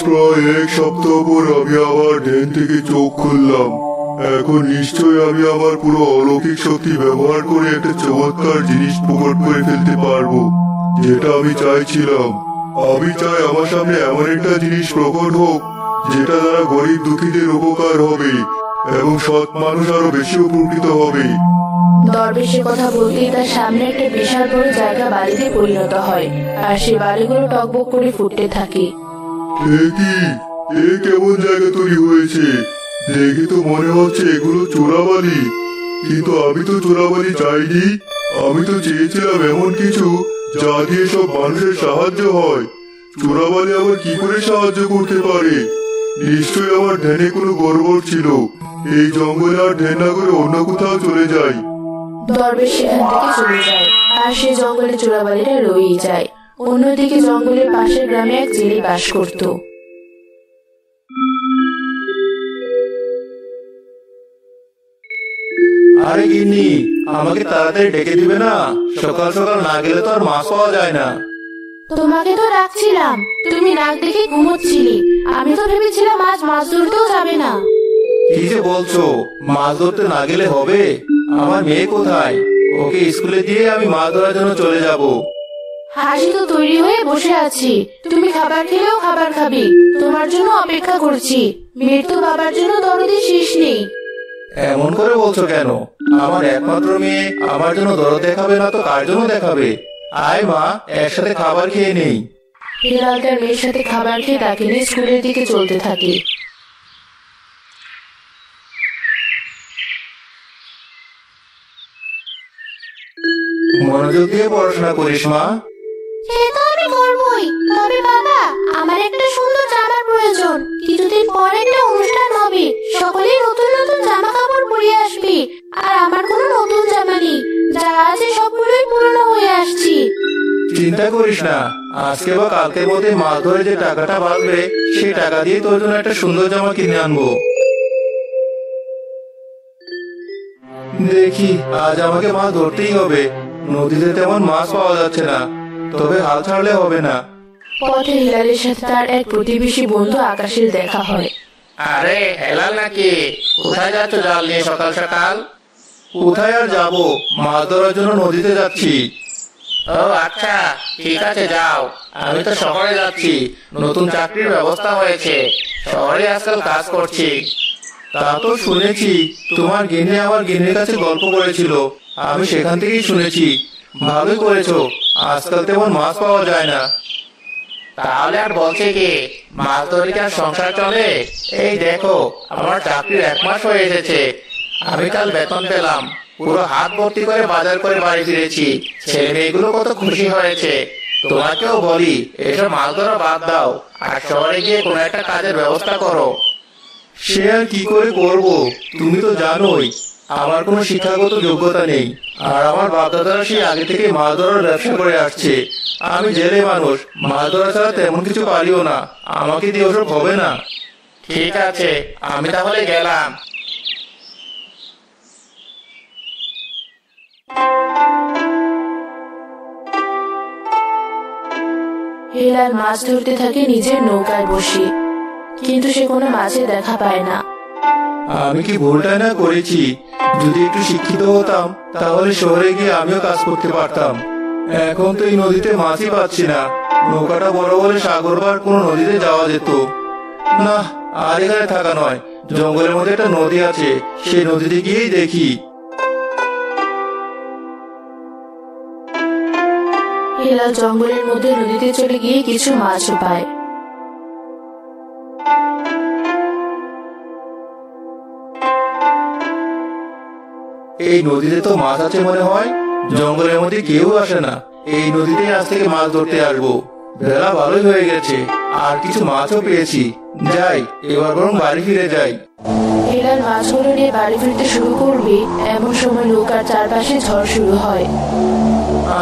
প্রায় এক সপ্তাহ পর আমি আবার ধ্যান থেকে চোখ খুললাম। এখন নিশ্চয়ই আমি আমার পুরো অলৌকিক শক্তি ব্যবহার করে একটা চমৎকার জিনিস প্রকট করে ফেলতে পারবো, যেটা আমি চাইছিলাম। আমি চাই আমার সামনে এমন একটা জিনিস প্রকট হোক যেটা দ্বারা গরিব দুঃখীদের উপকার হবে এবং সৎ মানুষ আরো বেশি উপকৃত হবে। দরবেশের কথা বলতেই তার সামনে একটা বিশাল বড় জায়গা বালিতে পরিণত হয়, আর সেই বালিগুলো টকবক করে ফুটতে থাকে। এ কি? এ কেমন জায়গা তৈরি হয়েছে? দেখে তো মনে হচ্ছে এগুলো চোরাবালি, কিন্তু আমি তো চোরাবালি চাইনি। আমি তো চেয়েছিলাম এমন কিছু যা দিয়ে সব মানুষের সাহায্য হয়। চোরাবালি আবার কি করে সাহায্য করতে পারে? নিশ্চয়ই আমার ধ্যানে কোনো গড়বড় ছিল। এই জঙ্গলে আর ধ্যান না করে অন্য কোথাও চলে যাই। দরবেশ সেখান থেকে চলে যায়, আর সে জঙ্গলে চোরাবালিটা রয়েই যায়। অন্যদিকে জঙ্গলের পাশের গ্রামে এক জেলে বাস করত। আরে গিন্নি, আমাকে তাড়াতাড়ি ডেকে দিবে না? সকাল সকাল না গেলে তো আর মাছ পাওয়া যায় না। তোমাকে তো ডাকছিলাম, তুমি নাক দেখে ঘুমোচ্ছিলে। আমি তো ভেবেছিলাম আজ মাছ ধরতেও যাবে না। কি যে বলছো? মাছ ধরতে না গেলে হবে? আমার মেয়ে কোথায়? ওকে স্কুলে দিয়ে আমি মাছ ধরার জন্য চলে যাব। হাসি তো তৈরি হয়ে বসে আছি, তুমি খাবার খেলেও খাবার খাবে। তোমার জন্য অপেক্ষা করছি। মেয়ের তো বাবার জন্য দরদের শেষ নেই। এমন করে বলছো কেন? আমার একমাত্র মেয়ে আমার জন্য দরদ দেখাবে না তো কার জন্য দেখাবে? আয় মা, একসাথে খাবার খেয়ে নেই। হিলাল তার মেয়ের সাথে খাবার খেয়ে তাকে নিয়ে স্কুলের দিকে চলতে থাকে। মনোযোগ দিয়ে পড়াশোনা করিস মা। সে তো আমি করবই, তবে বাবা আমার একটা সুন্দর জামার প্রয়োজন। কিছুদিন পর একটা অনুষ্ঠান হবে, সকলেই নতুন নতুন জামা কাপড় পরে আসবে, আর আমার কোনো নতুন জামা নেই। যা আছে সবগুলোই পুরনো হয়ে আসছে। চিন্তা করিস না, আজকে বা কালকের মধ্যে মাছ ধরে যে টাকাটা বাঁচবে সেই টাকা দিয়ে তোর জন্য একটা সুন্দর জামা কিনে আনবো। দেখি, আজ আমাকে মাছ ধরতেই হবে। নদীতে তেমন মাছ পাওয়া যাচ্ছে না, তবে হাল ছাড়লে হবে না। পথে হিলালের সাথে তার এক প্রতিবেশী বন্ধু আকাশের দেখা হয়। আরে হেলাল নাকি? কোথায় যাচ্ছ জাল নিয়ে সকাল সকাল? কোথায় আর যাবো, মাছ ধরার জন্য নদীতে যাচ্ছি। ও আচ্ছা, ঠিক আছে যাও। আমি তো শহরে যাচ্ছি, নতুন চাকরির ব্যবস্থা হয়েছে, শহরে আজকাল কাজ করছি। তা তো শুনেছি, তোমার গিন্নি আমার গিন্নির কাছে গল্প করেছিল, আমি সেখান থেকেই শুনেছি। ভালোই করেছো, আজকাল তেমন মাছ পাওয়া যায় না। তাহলে আর বলছে কি, মাছ ধরে কি আর সংসার চলে? এই দেখো, আমার চাকরির 1 মাস হয়ে এসেছে। আমি কাল বেতন পেলাম, পুরো হাত ভর্তি করে বাজার করে বাড়ি ফিরেছি। ছেলে মেয়েগুলো কত খুশি হয়েছে। তোমাকেও বলি, এসব মাছ ধরা বাদ দাও, আর শহরে গিয়ে কোনো একটা কাজের ব্যবস্থা করো। সে আর কি করে করব? তুমি তো জানোই আমার কোনো শিক্ষাগত যোগ্যতা নেই, আর আমার বাপদাদারা সেই আগে থেকে মাছ ধরার ব্যবসা করে আসছে। আমি জেলে মানুষ, মাছ ধরা ছাড়া তেমন কিছু পারিও না। আমাকে দিয়ে ওসব হবে না। ঠিক আছে, আমি তাহলে গেলাম। হিলাল মাছ ধরতে থাকে নিজের নৌকায় বসে, কিন্তু সে কোনো মাছের দেখা পায় না। আমি কি ভুলটাই না করেছি? যদি একটু শিক্ষিত হতাম তাহলে শহরে গিয়ে আমিও কাজ করতে পারতাম। এখন তো এই নদীতে মাছই পাচ্ছি না। নৌকাটা বড় বলে সাগর পার কোনো নদীতে যাওয়া যেত না। আর এখানে থাকা নয়, জঙ্গলের মধ্যে একটা নদী আছে, সেই নদীতে গিয়েই দেখি। হিলাল জঙ্গলের মধ্যে নদীতে চলে গিয়ে কিছু মাছও পায়। এই নদীতে তো মাছ আছে মনে হয়। জঙ্গলের মধ্যে কেউ আসে না, এই নদীতে আজ থেকে মাছ ধরতে আসবো। বেলা ভালোই হয়ে গেছে, আর কিছু মাছও পেয়েছি। যাই, এবার বরং বাড়ি ফিরে যাই। হিলাল মাছগুলো নিয়ে বাড়ি ফিরতে শুরু করবে, এমন সময় নৌকার চারপাশে ঝড় শুরু হয়।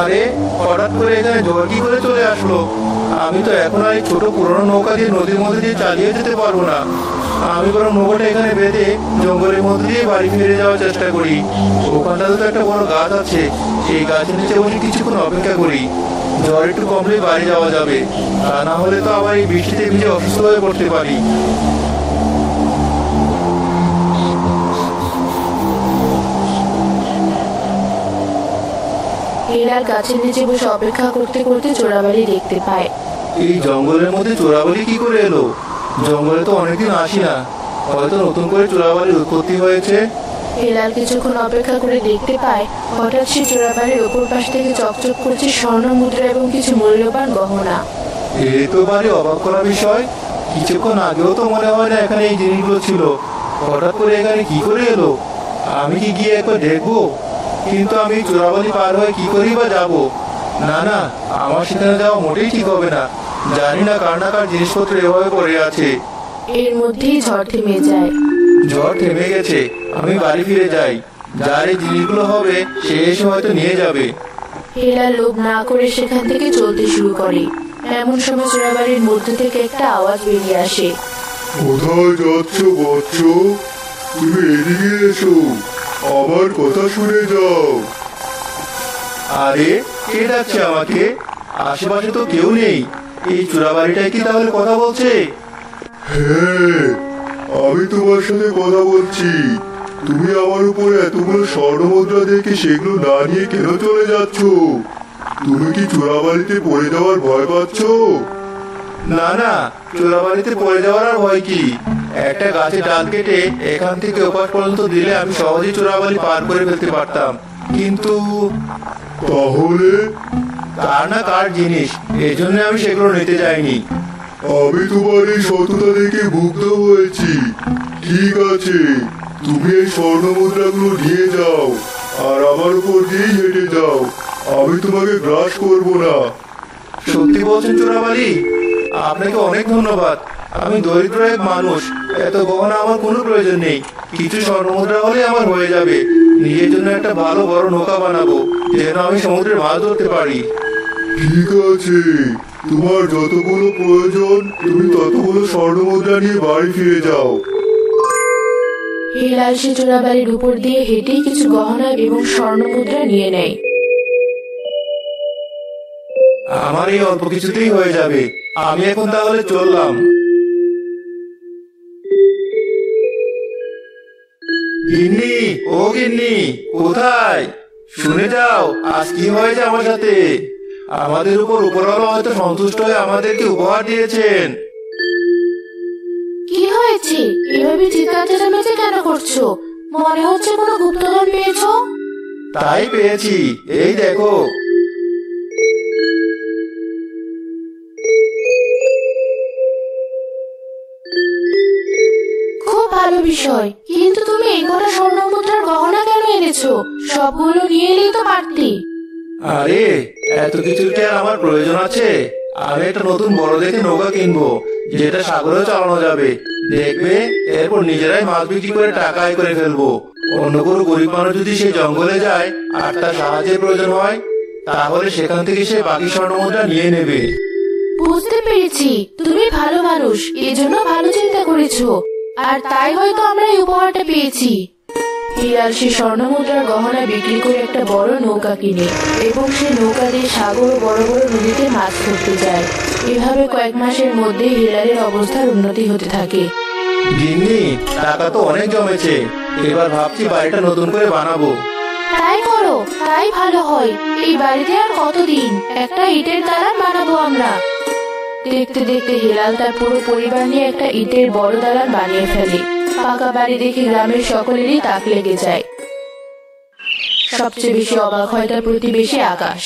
আরে হঠাৎ করে এখানে ঝড় কি করে চলে আসলো? আমি তো এখন আর এই ছোট পুরনো নৌকা দিয়ে নদীর মধ্যে দিয়ে চালিয়ে যেতে পারবো না। আমি বরং নৌকাটা এখানে বেঁধে জঙ্গলের মধ্যে দিয়ে বাড়ি ফিরে যাওয়ার চেষ্টা করি। ওখানটাতে তো একটা বড় গাছ আছে, সেই গাছের নিচে বসে কিছুক্ষণ অপেক্ষা করি। জ্বর একটু কমলেই বাড়ি যাওয়া যাবে, তা না হলে তো আবার এই বৃষ্টিতে ভিজে অসুস্থ হয়ে পড়তে পারি। হিলাল গাছের নিচে বসে অপেক্ষা করতে করতে চোরাবালি দেখতে পায়। এই জঙ্গলের মধ্যে চোরাবালি কি করে এলো? জঙ্গলে তো অনেকদিন আসি না, হয়তো নতুন করে চোরাবালির উৎপত্তি হয়েছে। হিলাল কিছুক্ষণ অপেক্ষা করে দেখতে পায় হঠাৎ সে চোরাবালির ওপর পাশ থেকে চকচক করছে স্বর্ণ মুদ্রা এবং কিছু মূল্যবান গহনা। এই তো ভারী অবাক করা বিষয়, কিছুক্ষণ আগেও তো মনে হয় না এখানে এই জিনিসগুলো ছিল, হঠাৎ করে এখানে কি করে এলো? আমি কি গিয়ে একবার দেখবো? কিন্তু আমি চোরাবালি পার হয়ে কি করেই বা যাবো? না না, আমার সেখানে যাওয়া মোটেই ঠিক হবে না। জানি না কার না কার জিনিসপত্র এভাবে পড়ে আছে। এর মধ্যেই ঝড় থেমে যায়। ঝড় থেমে গেছে, আমি বাড়ি ফিরে যাই। যার এই জিনিসগুলো হবে সে এসে হয়তো নিয়ে যাবে। হিলাল লোভ না করে সেখান থেকে চলতে শুরু করে। এমন সময় চোরাবালির মধ্যে থেকে একটা আওয়াজ বেরিয়ে আসে। কোথায় যাচ্ছ বৎস? তুমি এদিকে এসো, আমার কথা শুনে যাও। আরে কে ডাকছে আমাকে? আশেপাশে তো কেউ নেই, এই চোরাবালিটাই কি তাহলে কথা বলছে? হ্যাঁ, আমি তোমার সাথে কথা বলছি। তুমি আমার উপরে এতগুলো স্বর্ণমুদ্রা দেখে সেগুলো না নিয়ে কেন চলে যাচ্ছ? তুমি কি চোরাবালিতে পড়ে যাওয়ার ভয় পাচ্ছ? না না, চোরাবালিতে পড়ে যাওয়ার আর ভয় কি? একটা গাছের ডাল কেটে এখান থেকে ওপাশ পর্যন্ত দিলে আমি সহজেই চোরাবালি পার করে ফেলতে পারতাম, কিন্তু তাহলে কার না কার জিনিস, এই জন্য আমি সেগুলো নিতে যাইনি। আমি তোমার এই সততা দেখে মুগ্ধ হয়েছি। ঠিক আছে, তুমি এই স্বর্ণমুদ্রাগুলো নিয়ে যাও আর আমার উপর দিয়েই হেঁটে যাও। আমি তোমাকে গ্রাস করব না। সত্যি বলছেন চোরাবালি? আপনাকে অনেক ধন্যবাদ। আমি দরিদ্র এক মানুষ, এত গহনা আমার কোনো প্রয়োজন নেই। কিছু স্বর্ণমুদ্রা হলে আমার হয়ে যাবে। নিজের জন্য একটা ভালো বড় নৌকা বানাবো, যেন আমি সমুদ্রে মাছ ধরতে পারি। ঠিক আছে, তোমার যতগুলো প্রয়োজন তুমি ততগুলো স্বর্ণমুদ্রা নিয়ে বাড়ি ফিরে যাও। হিলাল সে চোরাবালির উপর দিয়ে হেঁটেই কিছু গহনা এবং স্বর্ণ মুদ্রা নিয়ে নেয়। আমার এই অল্প কিছুতেই হয়ে যাবে, আমি এখন তাহলে চললাম। গিন্নি, ও গিন্নি, কোথায়? শুনে যাও, আজ কি হয়েছে আমার সাথে। আমাদের উপরওয়ালা হয়তো সন্তুষ্ট হয়ে আমাদেরকে উপহার দিয়েছেন। কি হয়েছে? এভাবে চিৎকার চেঁচামেচি কেন করছো? মনে হচ্ছে কোনো গুপ্তধন পেয়েছো। তাই পেয়েছি, এই দেখো। খুব ভালো বিষয়, কিন্তু তুমি এই কটা স্বর্ণ মুদ্রার গহনা কেন এনেছো? সবগুলো নিয়ে এলেই তো পারতি। আরে এত কিছু কি আর আমার প্রয়োজন আছে? আমি একটা নতুন বড় দেখে নৌকা কিনবো, যেটা সাগরেও চালানো যাবে। দেখবে, এরপর নিজেরাই মাছ বিক্রি করে টাকা আয় করে ফেলবো। অন্য কোনো গরিব মানুষ যদি সে জঙ্গলে যায় আর তার সাহায্যের প্রয়োজন হয়, তাহলে সেখান থেকে সে বাকি স্বর্ণমুদ্রা নিয়ে নেবে। বুঝতে পেরেছি, তুমি ভালো মানুষ, এজন্য ভালো চিন্তা করেছো। আর তাই হয়তো আমরা এই উপহারটা পেয়েছি। হিলাল সে স্বর্ণ মুদ্রার গহনা বিক্রি করে একটা বড় নৌকা কিনে এবং সে নৌকা দিয়ে সাগর ও বড় বড় নদীতে মাছ ধরতে যায়। এভাবে কয়েক মাসের মধ্যে হিলালের অবস্থার উন্নতি হতে থাকে। গিন্নি, টাকা তো অনেক জমেছে, এবার ভাবছি বাড়িটা নতুন করে বানাবো। তাই করো, তাই ভালো হয়। এই বাড়িতে আর কতদিন একটা ইটের দালান বানাবো আমরা। দেখতে দেখতে হিলাল তার পুরো পরিবার নিয়ে একটা ইটের বড় দালান বানিয়ে ফেলে। পাকা বাড়ি দেখে গ্রামের সকলেরই তাক লেগে যায়। সবচেয়ে বেশি অবাক হয় তার প্রতিবেশী আকাশ।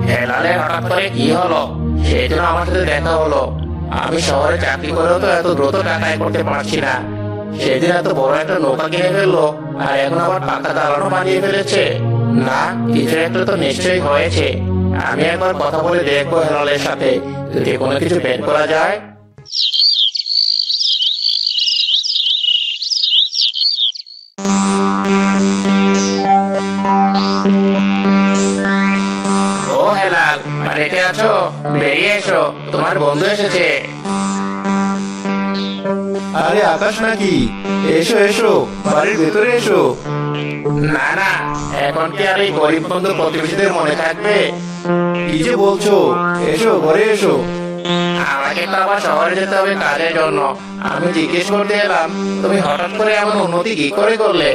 হেলালে হঠাৎ করে কি হলো? সেই জন্য আমার সাথে দেখা হলো। আমি শহরে চাকরি করেও তো এত দ্রুত টাকা আয় করতে পারছি না। সেদিন এত বড় একটা নৌকা কিনে ফেললো, আর এখন আবার পাকা দালানও বানিয়ে ফেলেছে। না, কিছু একটা তো নিশ্চয়ই হয়েছে। আমি একবার কথা বলে দেখবো হেলালের সাথে, যদি কোনো কিছু বের করা যায়। ও হেলাল, বাড়িতে আছো? বেরিয়ে এসো, তোমার বন্ধু এসেছে। আরে আকাশ নাকি? এসো এসো, বাড়ির ভেতরে এসো। না না, এখন কি আর এই গরিব বন্ধু প্রতিবেশীদের মনে থাকবে? কি যে বলছো, এসো ঘরে এসো। আমাকে তো আবার শহরে যেতে হবে কাজের জন্য। আমি জিজ্ঞেস করতে এলাম, তুমি হঠাৎ করে এমন উন্নতি কি করে করলে?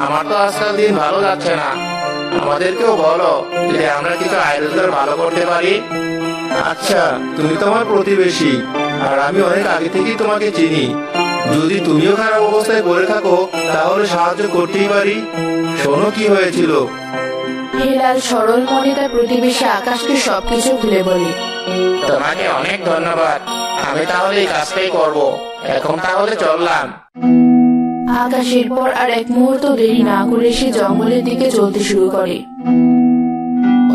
আমার তো আজকাল দিন ভালো যাচ্ছে না। আমাদেরকেও বলো যে আমরা কিছু আয় রোজগার ভালো করতে পারি। আচ্ছা, তুমি তো আমার প্রতিবেশী, আর আমি অনেক আগে থেকেই তোমাকে চিনি। যদি তুমিও খারাপ অবস্থায় পড়ে থাকো তাহলে সাহায্য করতেই পারি। শোনো কি হয়েছিল। হেলাল সরল মনে তার প্রতিবেশী আকাশকে সবকিছু খুলে বলে। তোমাকে অনেক ধন্যবাদ। আমি তাহলে এই কাজটাই করব। এখন তাহলে চললাম। আকাশ এরপর আর এক মুহূর্ত দেরি না করে সে জঙ্গলের দিকে চলতে শুরু করে।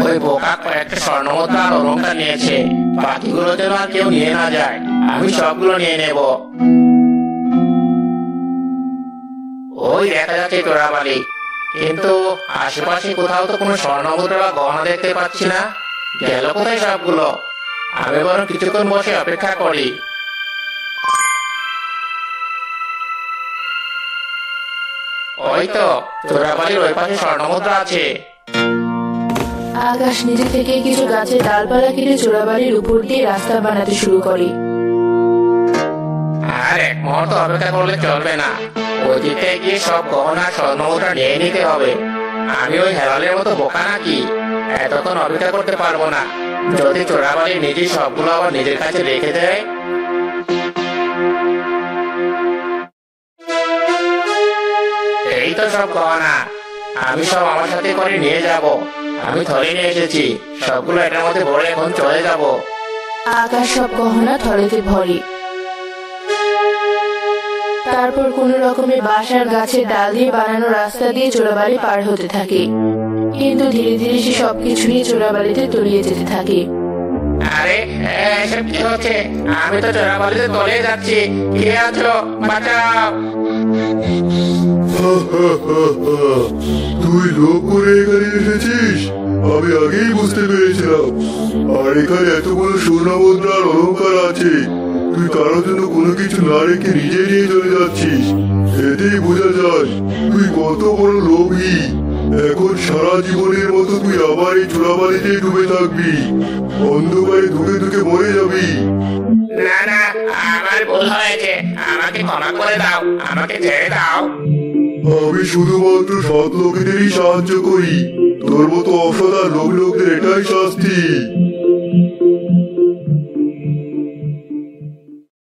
ওই বোকা কয়েকটা স্বর্ণমুদ্রা আর অলংকার নিয়েছে। বাকিগুলো যেন আর কেউ নিয়ে না যায়। আমি সবগুলো নিয়ে নেব। ওই দেখা যাচ্ছে চোরাবালি, কিন্তু আশেপাশে কোথাও তো কোনো স্বর্ণমুদ্রা বা গহনা দেখতে পাচ্ছি না। গেল কোথায় সবগুলো? আমি বরং কিছুক্ষণ বসে অপেক্ষা করি। ওই তো চোরাবালির ওই পাশে স্বর্ণমুদ্রা আছে। আকাশ নিজে থেকে কিছু গাছের ডালপালা কেটে চোরাবালির উপর দিয়ে রাস্তা বানাতে শুরু করে। আর এক মুহূর্ত অপেক্ষা করলে চলবে না। ওই দিকে গিয়ে সব গহনা স্বর্ণমুদ্রা নিয়ে নিতে হবে। আমি ওই হেলালের মতো বোকা নাকি? এতক্ষণ অপেক্ষা করতে পারবো না। যদি চোরাবালি নিজেই সবগুলো আবার নিজের কাছে রেখে দেয়। এই তো সব গহনা। আমি সব আমার সাথে করে নিয়ে যাব। আমি থলে নিয়ে এসেছি। সবগুলো এটার মধ্যে ভরে এখন চলে যাব। আকাশ সব গহনা থলেতে ভরে। তারপর কোন রকমের বাঁশের গাছের ডাল দিয়ে বানানো রাস্তা দিয়ে চোরাবালি পার হতে থাকে। কিন্তু ধীরে ধীরে সে সবকিছু নিয়ে চোরাবালিতে তলিয়ে যেতে থাকে। আরে এসব কি হচ্ছে? আমি তো চোরাবালিতে তলিয়ে যাচ্ছি। কে আছো? বাঁচাও। তুই লোভ করে এখানে এসেছিস? আমি আগেই বুঝতে পেরেছিলাম। আর এখানে এতগুলো স্বর্ণমুদ্রা আর অলংকার আছে, তুই কারোর জন্য কোনো কিছু না রেখে নিজে নিয়ে চলে যাচ্ছিস। এতেই বোঝা যায় তুই কত বড় লোভী। এখন সারা জীবনের মতো তুই আবার এই চোরাবালিতেই ডুবে থাকবি। অন্ধকারে ধুকে ধুকে মরে যাবি। না না, আমার ভুল হয়েছে। আমাকে ক্ষমা করে দাও। আমাকে ছেড়ে দাও। আমি শুধুমাত্র সৎ লোকেদেরই সাহায্য করি। তোর মতো অসৎ আর লোভী লোকদের এটাই শাস্তি।